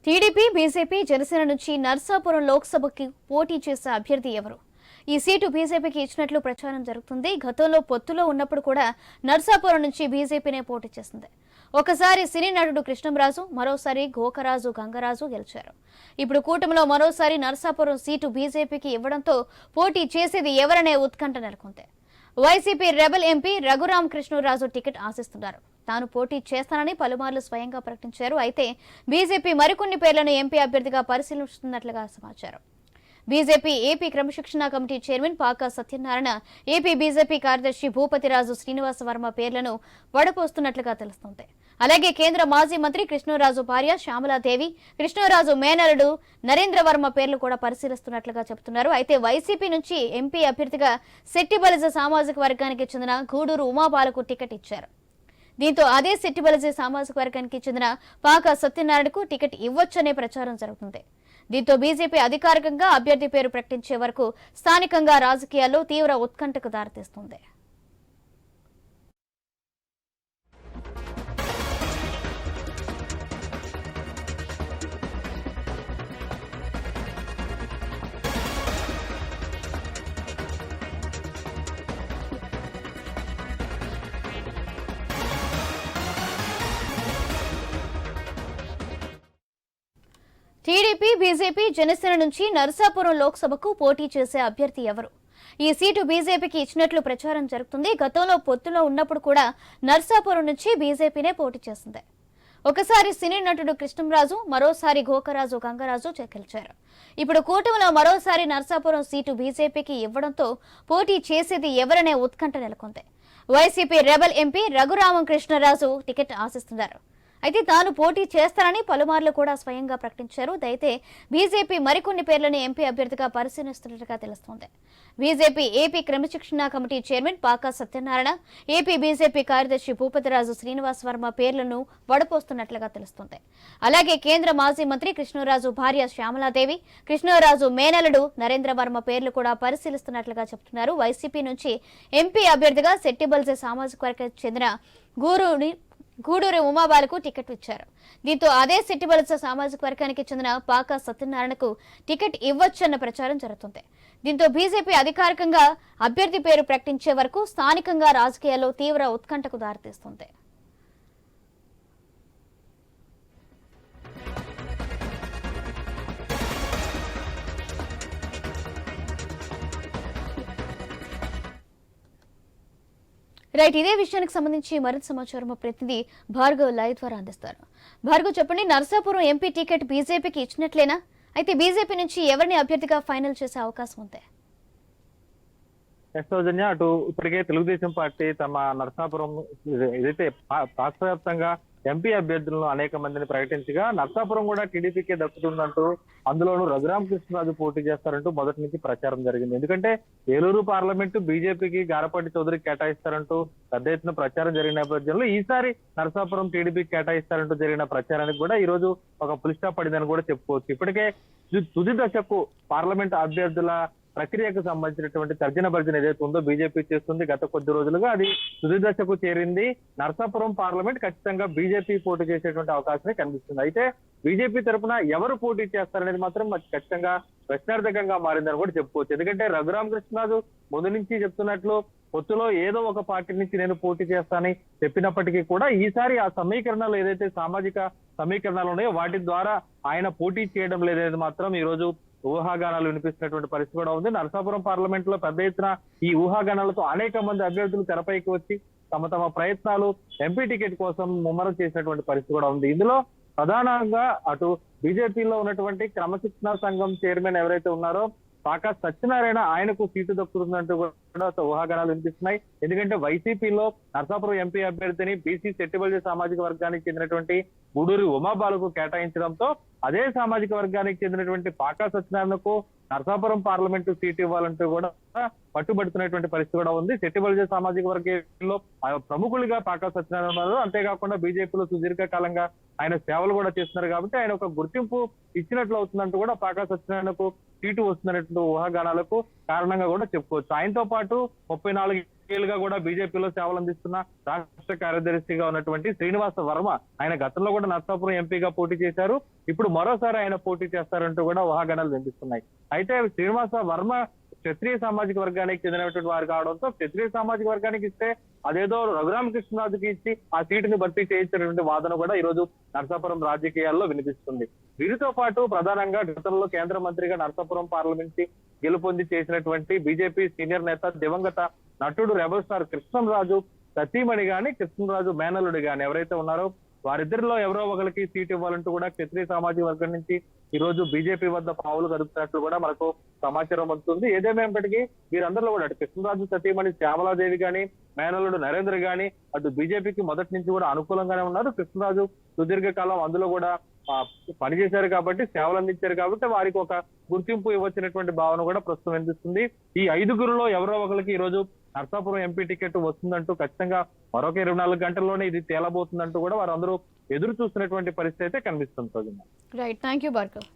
TDP, BJP, Janasena నుంచి నర్సాపురం లోక్సభకి పోటీ చేసే అభ్యర్థి ఎవరు? ఈ సీటు బీజేపీకి ఇచ్చినట్లు ప్రచారం జరుగుతుంది. గతంలో పొత్తులో ఉన్నప్పుడు కూడా నర్సాపురం నుంచి బీజేపీనే పోటీ చేసింది. ఒకసారి సినీ నటుడు కృష్ణంరాజు, మరోసారి గోకరాజు గంగరాజు గెలిచారు. ఇప్పుడు కూటమిలో మరోసారి నర్సాపురం సీటు బీజేపీకి ఇవ్వడంతో పోటీ చేసేది ఎవరనే ఉత్కంఠ నెలకొంది. YCP rebel MP Raghurama Krishnaraju ticket ఆశిస్తున్నారు. తాను పోటీ చేస్తానని పలుమార్లు స్వయంగా ప్రకటించారు. అయితే బీజేపీ మరికొన్ని పేర్లను ఎంపీ అభ్యర్థిగా పరిశీలిస్తున్నట్లుగా సమాచారం. బీజేపీ ఏపీ క్రమశిక్షణ committee chairman pak Satyanarayana, AP BJP కార్యదర్శి భూపతిరాజు శ్రీనివాస వర్మ పేర్లను వడపోస్తున్నట్లుగా తెలుస్తోంది. అలాగే కేంద్ర మాజీ మంత్రి కృష్ణరాజు భార్య శ్యామలాదేవి, కృష్ణరాజు మేనలుడు నరేంద్ర వర్మ పేర్లు కూడా పరిశీలిస్తున్నట్లుగా చెబుతున్నారు. అయితే వైసీపీ నుంచి ఎంపీ అభ్యర్థిగా శెట్టిబలిజ సామాజిక వర్గానికి చెందిన గూడూరు ఉమాబాలకు టికెట్ ఇచ్చారు. దీంతో అదే శెట్టిబలిజ సామాజిక వర్గానికి చెందిన పాకా సత్యనారాయణకు టికెట్ ఇవ్వొచ్చనే ప్రచారం జరుగుతుంది. దీంతో బీజేపీ అధికారికంగా అభ్యర్థి పేరు ప్రకటించే వరకు స్థానికంగా రాజకీయాల్లో తీవ్ర ఉత్కంఠకు దారితీస్తుంది. టీడీపీ, బీజేపీ, జనసేన నుంచి నర్సాపురం లోక్సభకు పోటీ చేసే అభ్యర్థి ఎవరు? ఈ సీటు బీజేపీకి ఇచ్చినట్లు ప్రచారం జరుగుతుంది. గతంలో పొత్తులో ఉన్నప్పుడు కూడా నర్సాపురం నుంచి బీజేపీనే పోటీ చేసింది. ఒకసారి సినీ నటుడు కృష్ణంరాజు, మరోసారి గోకరాజు గంగరాజు గెలిచారు. ఇప్పుడు కూటమిలో మరోసారి నర్సాపురం సీటు బీజేపీకి ఇవ్వడంతో పోటీ చేసేది ఎవరనే ఉత్కంఠ నెలకొంది. YCP rebel MP Raghurama Krishnaraju ticket ఆశిస్తున్నారు. అయితే తాను పోటీ చేస్తానని పలుమార్లు కూడా స్వయంగా ప్రకటించారు. అయితే బీజేపీ మరికొన్ని పేర్లను ఎంపీ అభ్యర్థిగా పరిశీలిస్తున్నట్టుగా తెలుస్తోంది. బీజేపీ ఏపీ క్రమశిక్షణ committee chairman pak Satyanarayana, AP BJP కార్యదర్శి భూపతిరాజు శ్రీనివాస వర్మ పేర్లను వడపోస్తున్నట్లుగా తెలుస్తోంది. అలాగే కేంద్ర మాజీ మంత్రి కృష్ణరాజు భార్య శ్యామలాదేవి, కృష్ణరాజు మేనలుడు నరేంద్ర వర్మ పేర్లు కూడా పరిశీలిస్తున్నట్లుగా చెబుతున్నారు. వైసీపీ నుంచి ఎంపీ అభ్యర్థిగా శెట్టిబల్జే సామాజిక వర్గానికి చెందిన గూడూరు ఉమాబాలకు టికెట్ ఇచ్చారు. దీంతో అదే శెట్టిబలిజ సామాజిక వర్గానికి చెందిన పాకా సత్యనారాయణకు టికెట్ ఇవ్వొచ్చన్న ప్రచారం జరుగుతుంది. దీంతో బీజేపీ అధికారికంగా అభ్యర్థి పేరు ప్రకటించే వరకు స్థానికంగా రాజకీయాల్లో తీవ్ర ఉత్కంఠకు దారితీస్తుంది. రైట్, ఇదే విషయానికి సంబంధించి మరింత సమాచారం మా ప్రతినిధి భార్గవ్ లైవ్ ద్వారా అందిస్తారు. భార్గవ్, చెప్పండి, నర్సాపురం ఎంపీ టికెట్ బీజేపీకి ఇచ్చినట్లేనా? అయితే బీజేపీ నుంచి ఎవరిని అభ్యర్థిగా ఫైనల్ చేసే అవకాశం ఉంది? సౌజన్య, అటు ఇప్పటికే తెలుగుదేశం పార్టీ తమ నర్సాపురం ఏదైతే రాష్ట్ర వ్యాప్తంగా ఎంపీ అభ్యర్థులను అనేక మందిని ప్రకటించగా నర్సాపురం కూడా టీడీపీకే దక్కుతుందంటూ, అందులోనూ రఘురామ కృష్ణరాజు పోటీ చేస్తారంటూ మొదటి నుంచి ప్రచారం జరిగింది. ఎందుకంటే ఏలూరు పార్లమెంటు బీజేపీకి గారపాటి చౌదరికి కేటాయిస్తారంటూ పెద్ద ఎత్తున ప్రచారం జరిగిన నేపథ్యంలో ఈసారి నర్సాపురం టీడీపీకి కేటాయిస్తారంటూ జరిగిన ప్రచారానికి కూడా ఈ రోజు ఒక పులి స్టాప్ పడిందని కూడా చెప్పుకోవచ్చు. ఇప్పటికే తుది దశకు పార్లమెంట్ అభ్యర్థుల ప్రక్రియకు సంబంధించినటువంటి తర్జన భర్జన ఏదైతే ఉందో బీజేపీ చేస్తుంది. గత కొద్ది రోజులుగా అది తుది దశకు చేరింది. నర్సాపురం పార్లమెంట్ ఖచ్చితంగా బీజేపీ పోటీ చేసేటువంటి అవకాశమే కనిపిస్తుంది. అయితే బీజేపీ తరఫున ఎవరు పోటీ చేస్తారనేది మాత్రం ఖచ్చితంగా ప్రశ్నార్థకంగా మారిందని కూడా చెప్పుకోవచ్చు. ఎందుకంటే రఘురామ కృష్ణరాజు ముందు నుంచి చెప్తున్నట్లు పొత్తులో ఏదో ఒక పార్టీ నుంచి నేను పోటీ చేస్తానని చెప్పినప్పటికీ కూడా ఈసారి ఆ సమీకరణాలు ఏదైతే సామాజిక సమీకరణాలు ఉన్నాయో వాటి ద్వారా ఆయన పోటీ చేయడం లేదనేది మాత్రం ఈ రోజు ఊహాగానాలు వినిపిస్తున్నటువంటి పరిస్థితి కూడా ఉంది. నరసాపురం పార్లమెంట్ లో పెద్ద ఎత్తున ఈ ఊహాగానాలతో అనేక మంది అభ్యర్థులు తెరపైకి వచ్చి తమ ప్రయత్నాలు ఎంపీ టికెట్ కోసం ముమ్మరం చేసినటువంటి పరిస్థితి కూడా ఉంది. ఇందులో ప్రధానంగా అటు బీజేపీలో ఉన్నటువంటి క్రమశిక్షణ సంఘం చైర్మన్ ఎవరైతే ఉన్నారో పాకా సత్యనారాయణ, ఆయనకు సీటు దక్కుతుందంటూ కూడా ఊహాగానాలు వినిపిస్తున్నాయి. ఎందుకంటే వైసీపీలో నర్సాపురం ఎంపీ అభ్యర్థిని బీసీ శెట్టిబలిజ సామాజిక వర్గానికి చెందినటువంటి గూడూరు ఉమాబాలకు కేటాయించడంతో అదే సామాజిక వర్గానికి చెందినటువంటి పాకా సత్యనారాయణకు నర్సాపురం పార్లమెంటు సీటు ఇవ్వాలంటూ కూడా పట్టుబడుతున్నటువంటి పరిస్థితి కూడా ఉంది. శెట్టిబలిజ సామాజిక వర్గంలో ప్రముఖులుగా పాకా సత్యనారాయణ ఉన్నారు. అంతేకాకుండా బీజేపీలో సుదీర్ఘకాలంగా ఆయన సేవలు కూడా చేస్తున్నారు కాబట్టి ఆయన ఒక గుర్తింపు ఇచ్చినట్లు అవుతుందంటూ కూడా పాకా సత్యనారాయణకు సీటు వస్తున్నటువంటి ఊహాగానాలకు కారణంగా కూడా చెప్పుకోవచ్చు. ఆయనతో పాటు 34 ఏళ్ళుగా కూడా బీజేపీలో సేవలు అందిస్తున్న రాష్ట్ర కార్యదర్శిగా ఉన్నటువంటి శ్రీనివాస వర్మ, ఆయన గతంలో కూడా నర్సాపురం ఎంపీగా పోటీ చేశారు. ఇప్పుడు మరోసారి ఆయన పోటీ చేస్తారంటూ కూడా ఊహాగానాలు వినిపిస్తున్నాయి. అయితే శ్రీనివాస వర్మ క్షత్రియ సామాజిక వర్గానికి చెందినటువంటి వారు కావడంతో క్షత్రియ సామాజిక వర్గానికి ఇస్తే అదేదో రఘురామకృష్ణరాజుకి ఇచ్చి ఆ సీటుని భర్తీ చేయించినటువంటి వాదన కూడా ఈ రోజు నర్సాపురం రాజకీయాల్లో వినిపిస్తుంది. వీరితో పాటు ప్రధానంగా గతంలో కేంద్ర మంత్రిగా నర్సాపురం పార్లమెంట్ గెలుపొంది చేసినటువంటి బీజేపీ సీనియర్ నేత దివంగత నటుడు రెబల్ స్టార్ కృష్ణంరాజు సతీమణి గాని, కృష్ణరాజు మేనల్లుడి గాని ఎవరైతే ఉన్నారో వారిద్దరిలో ఎవరో ఒకరికి సీట్ ఇవ్వాలంటూ కూడా క్షత్రియ సామాజిక వర్గం నుంచి ఈ రోజు బీజేపీ వద్ద పావులు కదుపుతున్నట్లు కూడా మనకు సమాచారం అందుతుంది. ఏదేమైనప్పటికీ వీరందరిలో కూడా అటు కృష్ణరాజు సతీమణి శ్యామలాదేవి గాని, మేనల్లుడు నరేంద్ర గాని అటు బీజేపీకి మొదటి నుంచి కూడా అనుకూలంగానే ఉన్నారు. కృష్ణరాజు సుదీర్ఘకాలం అందులో కూడా పనిచేశారు కాబట్టి, సేవలు అందించారు కాబట్టి వారికి ఒక గుర్తింపు ఇవ్వచ్చినటువంటి భావన కూడా ప్రస్తుతం వినిపిస్తుంది. ఈ 5గురిలో ఎవరో ఒకరికి ఈ రోజు నర్సాపురం ఎంపీ టికెట్ వస్తుందంటూ ఖచ్చితంగా మరొక 24 గంటల్లోనే ఇది తేలబోతుందంటూ కూడా వారందరూ ఎదురు చూస్తున్నటువంటి పరిస్థితి అయితే కనిపిస్తుంది. Right, thank you Bhargav.